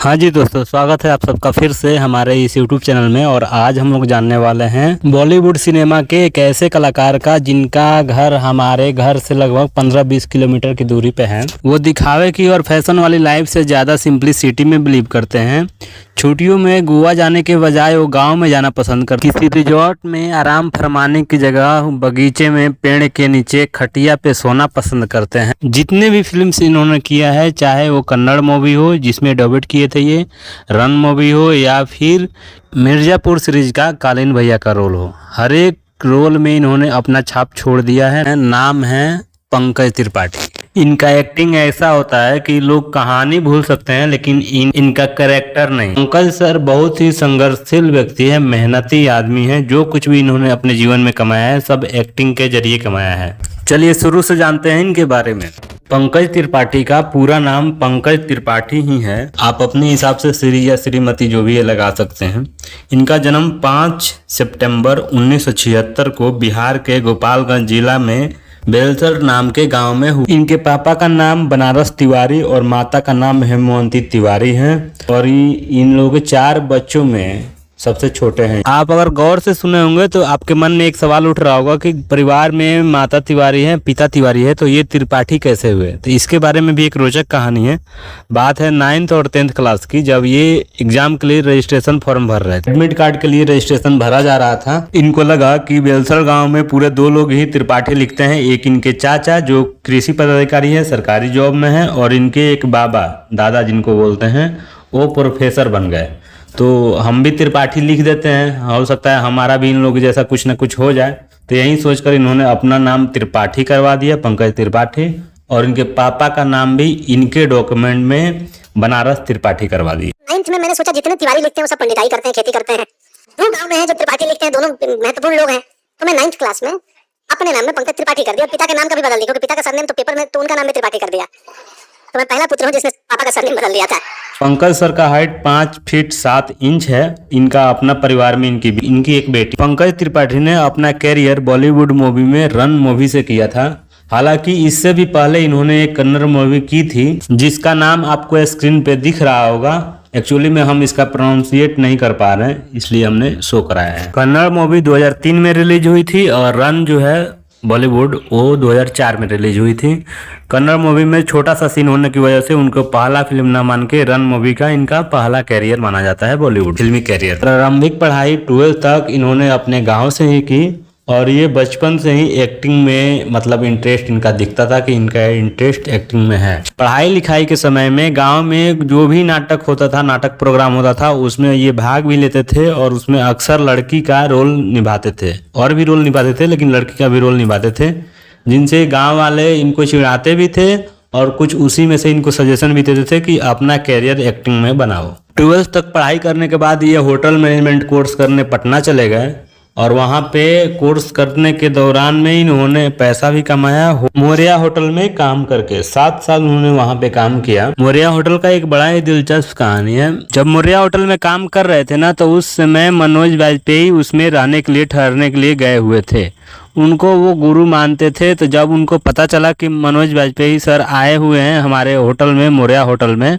हाँ जी दोस्तों, स्वागत है आप सबका फिर से हमारे इस YouTube चैनल में। और आज हम लोग जानने वाले हैं बॉलीवुड सिनेमा के एक ऐसे कलाकार का जिनका घर हमारे घर से लगभग 15-20 किलोमीटर की दूरी पे है। वो दिखावे की और फैशन वाली लाइफ से ज़्यादा सिंप्लिसिटी में बिलीव करते हैं। छुट्टियों में गोवा जाने के बजाय वो गांव में जाना पसंद करते, किसी रिजॉर्ट में आराम फरमाने की जगह बगीचे में पेड़ के नीचे खटिया पे सोना पसंद करते हैं। जितने भी फिल्म्स इन्होंने किया है, चाहे वो कन्नड़ मूवी हो जिसमें डबिट किए थे, ये रन मूवी हो या फिर मिर्जापुर सीरीज का कालीन भैया का रोल हो, हर एक रोल में इन्होंने अपना छाप छोड़ दिया है। नाम है पंकज त्रिपाठी। इनका एक्टिंग ऐसा होता है कि लोग कहानी भूल सकते हैं लेकिन इनका कैरेक्टर नहीं। पंकज सर बहुत ही संघर्षशील व्यक्ति है, मेहनती आदमी है। जो कुछ भी इन्होंने अपने जीवन में कमाया है सब एक्टिंग के जरिए कमाया है। चलिए शुरू से जानते हैं इनके बारे में। पंकज त्रिपाठी का पूरा नाम पंकज त्रिपाठी ही है। आप अपने हिसाब से श्री या श्रीमती जो भी है लगा सकते हैं। इनका जन्म 5 सितंबर 1976 को बिहार के गोपालगंज जिला में बेलसर नाम के गांव में हुआ। इनके पापा का नाम बनारस तिवारी और माता का नाम हेमवंती तिवारी है। और इन लोगों के 4 बच्चों में सबसे छोटे हैं। आप अगर गौर से सुने होंगे तो आपके मन में एक सवाल उठ रहा होगा कि परिवार में माता तिवारी है, पिता तिवारी है, तो ये त्रिपाठी कैसे हुए। तो इसके बारे में भी एक रोचक कहानी है। बात है 9th और 10th क्लास की, जब ये एग्जाम के लिए रजिस्ट्रेशन फॉर्म भर रहे थे। एडमिट कार्ड के लिए रजिस्ट्रेशन भरा जा रहा था। इनको लगा कि बेलसर गाँव में पूरे 2 लोग ही त्रिपाठी लिखते हैं। एक इनके चाचा जो कृषि पदाधिकारी है, सरकारी जॉब में है, और इनके एक बाबा दादा जिनको बोलते हैं वो प्रोफेसर बन गए। तो हम भी त्रिपाठी लिख देते हैं, हो सकता है हमारा भी इन लोग जैसा कुछ ना कुछ हो जाए। तो यही सोचकर इन्होंने अपना नाम त्रिपाठी करवा दिया, पंकज त्रिपाठी। और इनके पापा का नाम भी इनके डॉक्यूमेंट में बनारस त्रिपाठी करवा दिया। 9th में मैंने सोचा जितने तिवारी लिखते हैं वो सब पंडिताई करते हैं, खेती करते हैं। वो गांव में है जो त्रिपाठी लिखते हैं, दोनों महत्वपूर्ण लोग हैं। तो मैं 9th क्लास में अपने नाम में पंकज त्रिपाठी कर दिया। पिता के नाम का भी बदल दिया, क्योंकि पिता का सरनेम तो पेपर में तो उनका नाम भी त्रिपाठी कर दिया। तो मैं पहला पुत्र हूँ जिसने पापा का सरनेम बदल दिया था। पंकज सर का हाइट 5 फीट 7 इंच है। इनका अपना परिवार में इनकी एक बेटी। पंकज त्रिपाठी ने अपना कैरियर बॉलीवुड मूवी में रन मूवी से किया था। हालांकि इससे भी पहले इन्होंने एक कन्नड़ मूवी की थी जिसका नाम आपको स्क्रीन पे दिख रहा होगा। एक्चुअली में हम इसका प्रोनाउंसिएट नहीं कर पा रहे हैं, इसलिए हमने शो कराया है। कन्नड़ मूवी 2003 में रिलीज हुई थी और रन जो है बॉलीवुड वो 2004 में रिलीज हुई थी। कन्नड़ मूवी में छोटा सा सीन होने की वजह से उनको पहला फिल्म ना मान के रन मूवी का इनका पहला कैरियर माना जाता है, बॉलीवुड फिल्मी कैरियर। प्रारंभिक पढ़ाई 12 तक इन्होंने अपने गांव से ही की। और ये बचपन से ही एक्टिंग में मतलब इंटरेस्ट इनका दिखता था कि इनका इंटरेस्ट एक्टिंग में है। पढ़ाई लिखाई के समय में गांव में जो भी नाटक होता था, नाटक प्रोग्राम होता था, उसमें ये भाग भी लेते थे और उसमें अक्सर लड़की का रोल निभाते थे। और भी रोल निभाते थे लेकिन लड़की का भी रोल निभाते थे, जिनसे गाँव वाले इनको चिढ़ाते भी थे और कुछ उसी में से इनको सजेशन भी देते थे कि अपना कैरियर एक्टिंग में बनाओ। 12th तक पढ़ाई करने के बाद ये होटल मैनेजमेंट कोर्स करने पटना चले गए। और वहाँ पे कोर्स करने के दौरान में इन्होंने पैसा भी कमाया। मोरिया होटल में काम करके 7 साल उन्होंने वहाँ पे काम किया। मोरिया होटल का एक बड़ा ही दिलचस्प कहानी है। जब मोरिया होटल में काम कर रहे थे ना, तो उस समय मनोज वाजपेयी उसमें रहने के लिए ठहरने के लिए गए हुए थे। उनको वो गुरु मानते थे। तो जब उनको पता चला कि मनोज वाजपेयी सर आए हुए हैं हमारे होटल में, मोरिया होटल में,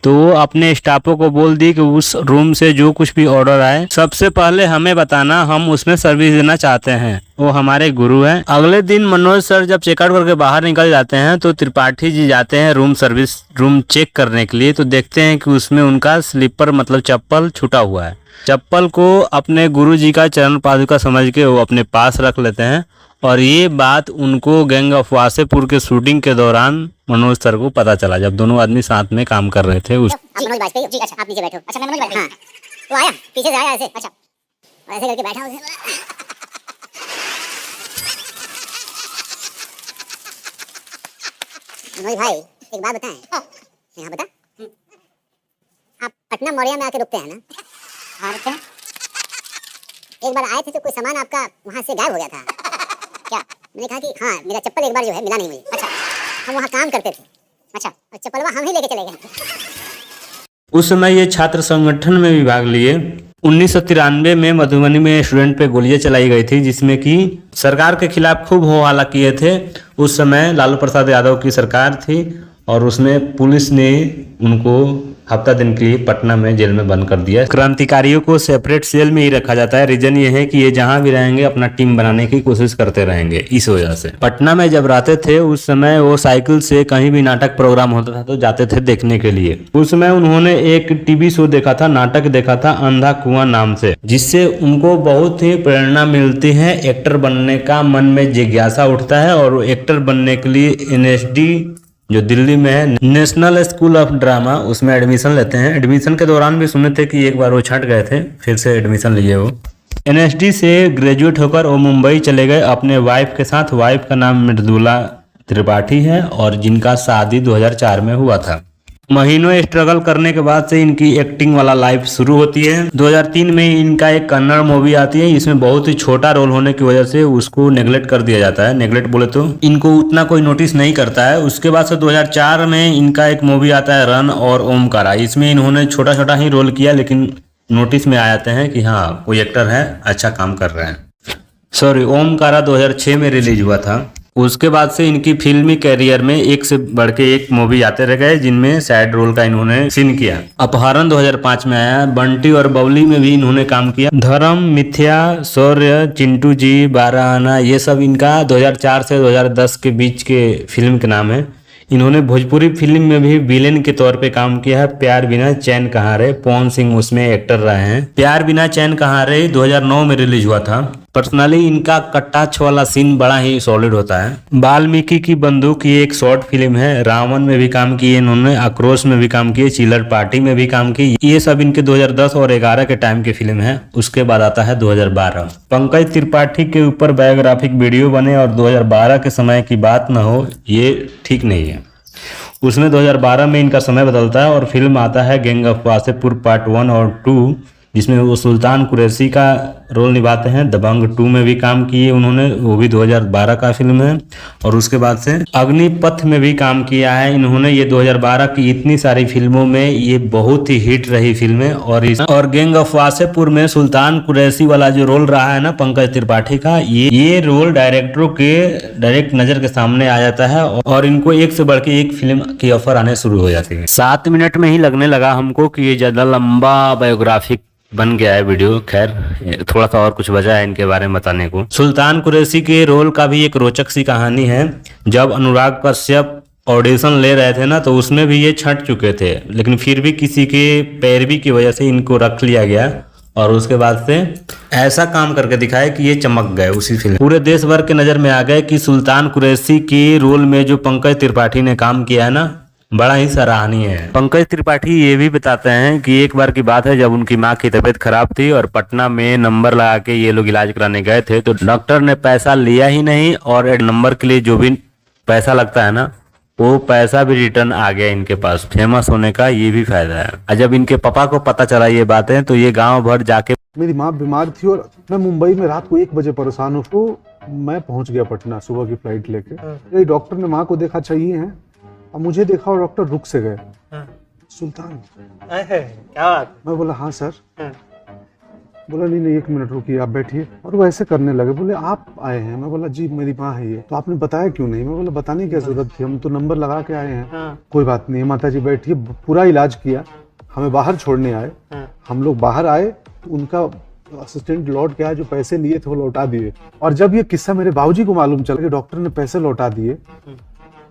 तो वो अपने स्टाफों को बोल दी कि उस रूम से जो कुछ भी ऑर्डर आए सबसे पहले हमें बताना, हम उसमें सर्विस देना चाहते हैं। वो हमारे गुरु हैं। अगले दिन मनोज सर जब चेकआउट करके बाहर निकल जाते हैं तो त्रिपाठी जी जाते हैं रूम चेक करने के लिए। तो देखते हैं कि उसमें उनका स्लीपर मतलब चप्पल छूटा हुआ है। चप्पल को अपने गुरु जी का चरण पादुका समझ के वो अपने पास रख लेते हैं। और ये बात उनको गैंग ऑफ वासेपुर के शूटिंग के दौरान मनोज सर को पता चला, जब दोनों आदमी साथ में काम कर रहे थे। मनोज वाजपेयी जी, अच्छा आप नीचे बैठो। अच्छा मैं मनोज वाजपेयी, हाँ वो आया पीछे से आया ऐसे, अच्छा ऐसे करके बैठा उसे। मनोज भाई एक बात बताएं, यहाँ बता, आप पटना मौर्या में आके रुकते हैं ना? हाँ रुकते हैं। एक बार आए थे तो कोई सामान आपका वहाँ से गायब हो गया था क्या? मैंने कहा कि हाँ मेरा चप्पल एक बार जो है मिला नहीं मुझे। अच्छा हम वहाँ काम करते थे। अच्छा और चप्पलवा हम ही लेके चले गए। उस समय ये छात्र संगठन में भी भाग लिए। 1993 में मधुबनी में स्टूडेंट पे गोलियां चलाई गई थी, जिसमें कि सरकार के खिलाफ खूब हो हल्ला किए थे। उस समय लालू प्रसाद यादव की सरकार थी और उसमें पुलिस ने उनको हफ्ता दिन के लिए पटना में जेल में बंद कर दिया। क्रांतिकारियों को सेपरेट सेल में ही रखा जाता है। रीजन ये है कि ये जहां भी रहेंगे अपना टीम बनाने की कोशिश करते रहेंगे। इस वजह से पटना में जब रहते थे उस समय वो साइकिल से कहीं भी नाटक प्रोग्राम होता था तो जाते थे देखने के लिए। उस समय उन्होंने एक टीवी शो देखा था, नाटक देखा था अंधा कुआं नाम से, जिससे उनको बहुत ही प्रेरणा मिलती है। एक्टर बनने का मन में जिज्ञासा उठता है और एक्टर बनने के लिए NSD जो दिल्ली में है, नेशनल स्कूल ऑफ ड्रामा, उसमें एडमिशन लेते हैं। एडमिशन के दौरान भी सुने थे कि एक बार वो छट गए थे, फिर से एडमिशन लिए वो। NSD से ग्रेजुएट होकर वो मुंबई चले गए अपने वाइफ के साथ। वाइफ का नाम मृदुला त्रिपाठी है और जिनका शादी 2004 में हुआ था। महीनों स्ट्रगल करने के बाद से इनकी एक्टिंग वाला लाइफ शुरू होती है। 2003 में इनका एक कन्नड़ मूवी आती है। इसमें बहुत ही छोटा रोल होने की वजह से उसको नेगलेक्ट कर दिया जाता है। नेगलेक्ट बोले तो इनको उतना कोई नोटिस नहीं करता है। उसके बाद से 2004 में इनका एक मूवी आता है रन और ओमकारा। इसमें इन्होंने छोटा छोटा ही रोल किया लेकिन नोटिस में आ जाते हैं कि हाँ कोई एक्टर है, अच्छा काम कर रहे हैं। ओमकारा 2006 में रिलीज हुआ था। उसके बाद से इनकी फिल्मी कैरियर में एक से बढ़ के एक मूवी आते रह गए जिनमें सैड रोल का इन्होंने सीन किया। अपहरण 2005 में आया। बंटी और बबली में भी इन्होंने काम किया। धर्म, मिथ्या, शौर्य, चिंटू जी, 12 आना, ये सब इनका 2004 से 2010 के बीच के फिल्म के नाम है। इन्होंने भोजपुरी फिल्म में भी विलेन के तौर पे काम किया है। प्यार बिना चैन कहाँ रे, पवन सिंह उसमें एक्टर रहे हैं। प्यार बिना चैन कहाँ रे 2009 में रिलीज हुआ था। पर्सनली इनका कटाक्ष वाला सीन बड़ा ही सॉलिड होता है। वाल्मीकि की बंदूक ये एक शॉर्ट फिल्म है। रावण में भी काम किए इन्होंने, आक्रोश में भी काम किए, चिलर पार्टी में भी काम किए। ये सब इनके 2010 और 11 के टाइम की फिल्म है। उसके बाद आता है 2012। पंकज त्रिपाठी के ऊपर बायोग्राफिक वीडियो बने और 2012 के समय की बात न हो, ये ठीक नहीं है। उसमें 2012 में इनका समय बदलता है और फिल्म आता है गैंग ऑफ वासेपुर पार्ट 1 और 2, जिसमें वो सुल्तान कुरैशी का रोल निभाते हैं। दबंग 2 में भी काम किए उन्होंने, वो भी 2012 का फिल्म है। और उसके बाद से अग्निपथ में भी काम किया है इन्होंने। ये 2012 की इतनी सारी फिल्मों में ये बहुत ही हिट रही फिल्में। और गैंग ऑफ वासेपुर में सुल्तान कुरैशी वाला जो रोल रहा है ना पंकज त्रिपाठी का, ये रोल डायरेक्टरों के डायरेक्ट नजर के सामने आ जाता है और इनको एक से बढ़ के एक फिल्म की ऑफर आने शुरू हो जाती है। 7 मिनट में ही लगने लगा हमको कि ये ज्यादा लंबा बायोग्राफिक बन गया है वीडियो। खैर थोड़ा सा और कुछ वजह है इनके बारे में बताने को। सुल्तान कुरैशी के रोल का भी एक रोचक सी कहानी है। जब अनुराग कश्यप ऑडिशन ले रहे थे ना तो उसमें भी ये छट चुके थे, लेकिन फिर भी किसी के पैरवी की वजह से इनको रख लिया गया और उसके बाद से ऐसा काम करके दिखाया कि ये चमक गए उसी फिल्म। पूरे देश भर के नजर में आ गए कि सुल्तान कुरैशी के रोल में जो पंकज त्रिपाठी ने काम किया है ना, बड़ा ही सराहनीय है। पंकज त्रिपाठी ये भी बताते हैं कि एक बार की बात है जब उनकी माँ की तबीयत खराब थी और पटना में नंबर लगा के ये लोग इलाज कराने गए थे तो डॉक्टर ने पैसा लिया ही नहीं और नंबर के लिए जो भी पैसा लगता है ना वो पैसा भी रिटर्न आ गया इनके पास। फेमस होने का ये भी फायदा है। और जब इनके पापा को पता चला ये बातें तो ये गाँव भर जाके, मेरी माँ बीमार थी और मैं मुंबई में रात को 1 बजे परेशान हूँ तो मैं पहुंच गया पटना सुबह की फ्लाइट लेके। डॉक्टर ने माँ को देखा चाहिए है और मुझे देखा और डॉक्टर रुक से गए। सुल्तान क्या बात? मैं बोला हाँ सर। बोला नहीं 1 मिनट रुकिए, आप बैठिए। और वो ऐसे करने लगे, बोले आप आए हैं? मैं बोला जी मेरी माँ है ये। तो आपने बताया क्यों नहीं? मैं बोला बताने की क्या जरूरत थी, हम तो नंबर लगा के आए हैं। कोई बात नहीं माता जी बैठिए। पूरा इलाज किया, हमें बाहर छोड़ने आए। हम लोग बाहर आए तो उनका असिस्टेंट लौट के आया, जो पैसे लिए थे वो लौटा दिए। और जब ये किस्सा मेरे बाबूजी को मालूम चला कि डॉक्टर ने पैसे लौटा दिए,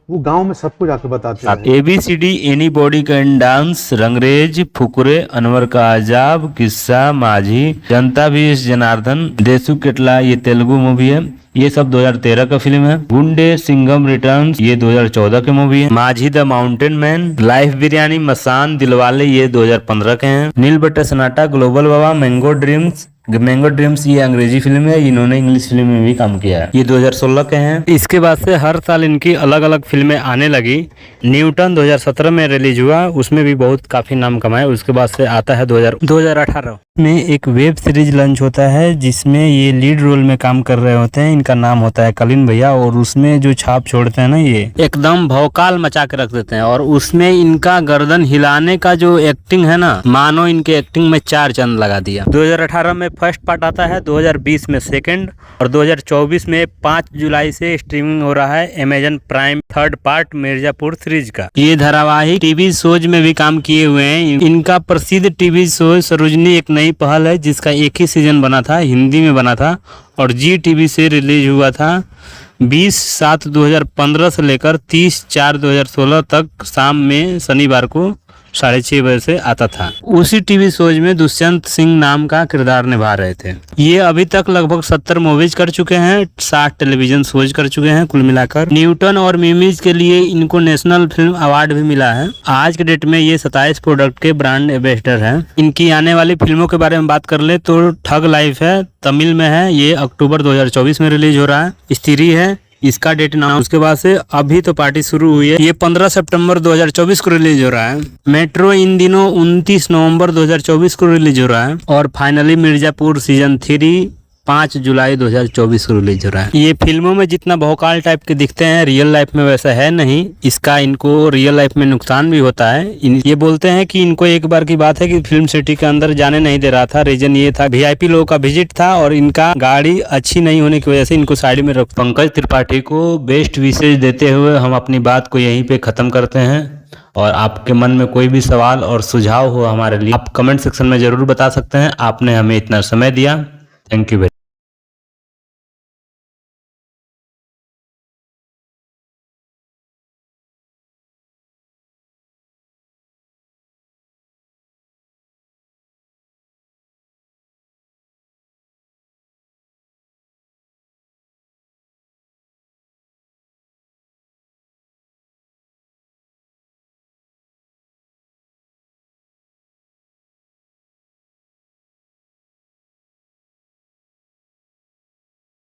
वो गांव में सबको जाके बताते हैं। ABCD, anybody can dance, Rangrez, Fukrey, Anwar Ka Ajab, किस्सा, माझी, जनता भी इस जनार्दन, देसु केटला ये तेलुगु मूवी है। ये सब 2013 का फिल्म है। गुंडे सिंघम रिटर्न्स ये 2014 के मूवी है। Manjhi the mountain man, life biryani, Masaan, Dilwale ये 2015 के हैं। Nil Battey Sannata, global Baba, mango dreams ये अंग्रेजी फिल्म है। इन्होंने इंग्लिश फिल्म में भी काम किया है। ये 2016 के हैं। इसके बाद से हर साल इनकी अलग अलग फिल्में आने लगी। न्यूटन 2017 में रिलीज हुआ, उसमें भी बहुत काफी नाम कमाए। उसके बाद से आता है 2018 में एक वेब सीरीज लॉन्च होता है जिसमें ये लीड रोल में काम कर रहे होते हैं। इनका नाम होता है कलिन भैया और उसमें जो छाप छोड़ते हैं ना, ये एकदम भौकाल मचा के रख देते हैं। और उसमें इनका गर्दन हिलाने का जो एक्टिंग है ना, मानो इनके एक्टिंग में 4 चांद लगा दिया। 2018 में फर्स्ट पार्ट आता है, 2020 में सेकंड और 2024 में 5 जुलाई से स्ट्रीमिंग हो रहा है Amazon prime third part Mirzapur series का। ये धारावाहिक टीवी शोज में भी काम किए हुए हैं। इनका प्रसिद्ध टीवी शो सरोजनी एक नई पहल है जिसका एक ही सीजन बना था, हिंदी में बना था और जी टीवी से रिलीज हुआ था 20/7/2015 से लेकर 30/4/2016 तक शाम में शनिवार को 6:30 बजे से आता था। उसी टीवी शोज में दुष्यंत सिंह नाम का किरदार निभा रहे थे। ये अभी तक लगभग 70 मूवीज कर चुके हैं, 60 टेलीविजन शोज कर चुके हैं कुल मिलाकर। न्यूटन और मिमीज के लिए इनको नेशनल फिल्म अवार्ड भी मिला है। आज के डेट में ये 27 प्रोडक्ट के ब्रांड एम्बेसडर हैं। इनकी आने वाली फिल्मों के बारे में बात कर ले तो ठग लाइफ है, तमिल में है, ये अक्टूबर 2024 में रिलीज हो रहा है। स्त्री है, इसका डेट ना, उसके बाद से अभी तो पार्टी शुरू हुई है, ये 15 सितंबर 2024 को रिलीज हो रहा है। मेट्रो इन दिनों 29 नवंबर 2024 को रिलीज हो रहा है और फाइनली मिर्जापुर सीजन 3 5 जुलाई 2024 को रिलीज हो रहा है। ये फिल्मों में जितना भौकाल टाइप के दिखते हैं रियल लाइफ में वैसा है नहीं। इसका इनको रियल लाइफ में नुकसान भी होता है। ये बोलते हैं कि इनको एक बार की बात है कि फिल्म सिटी के अंदर जाने नहीं दे रहा था। रीजन ये था VIP लोगों का विजिट था और इनका गाड़ी अच्छी नहीं होने की वजह से इनको साइड में रख। पंकज त्रिपाठी को बेस्ट विशेष देते हुए हम अपनी बात को यहीं पे खत्म करते हैं। और आपके मन में कोई भी सवाल और सुझाव हो हमारे लिए, आप कमेंट सेक्शन में जरूर बता सकते हैं। आपने हमें इतना समय दिया, थैंक यू।